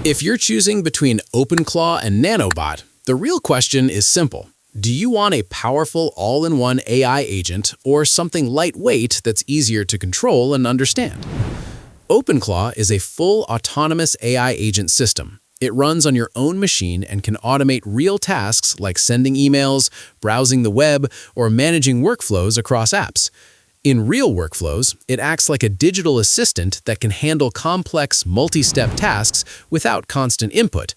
If you're choosing between OpenClaw and NanoBot, the real question is simple. Do you want a powerful all-in-one AI agent or something lightweight that's easier to control and understand? OpenClaw is a full autonomous AI agent system. It runs on your own machine and can automate real tasks like sending emails, browsing the web, or managing workflows across apps. In real workflows, it acts like a digital assistant that can handle complex, multi-step tasks without constant input.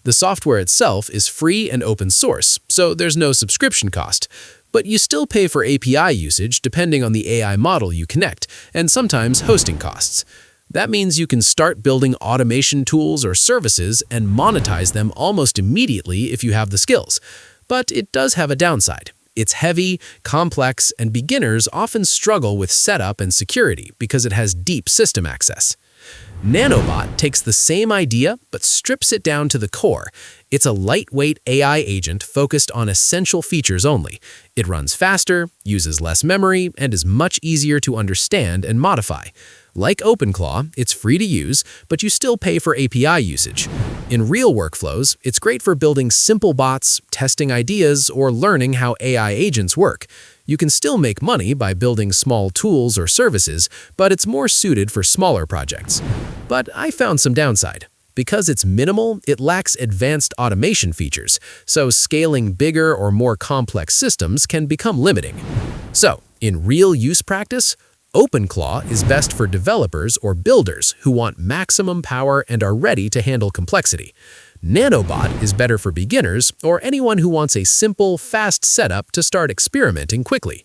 The software itself is free and open source, so there's no subscription cost. But you still pay for API usage depending on the AI model you connect, and sometimes hosting costs. That means you can start building automation tools or services and monetize them almost immediately if you have the skills. But it does have a downside. It's heavy, complex, and beginners often struggle with setup and security because it has deep system access. NanoBot takes the same idea but strips it down to the core. It's a lightweight AI agent focused on essential features only. It runs faster, uses less memory, and is much easier to understand and modify. Like OpenClaw, it's free to use, but you still pay for API usage. In real workflows, it's great for building simple bots, testing ideas, or learning how AI agents work. You can still make money by building small tools or services, but it's more suited for smaller projects. But I found some downside. Because it's minimal, it lacks advanced automation features, so scaling bigger or more complex systems can become limiting. So, in real use practice, OpenClaw is best for developers or builders who want maximum power and are ready to handle complexity. NanoBot is better for beginners or anyone who wants a simple, fast setup to start experimenting quickly.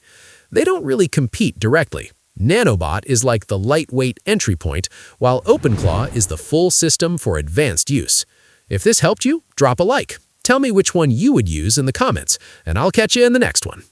They don't really compete directly. NanoBot is like the lightweight entry point, while OpenClaw is the full system for advanced use. If this helped you, drop a like. Tell me which one you would use in the comments, and I'll catch you in the next one.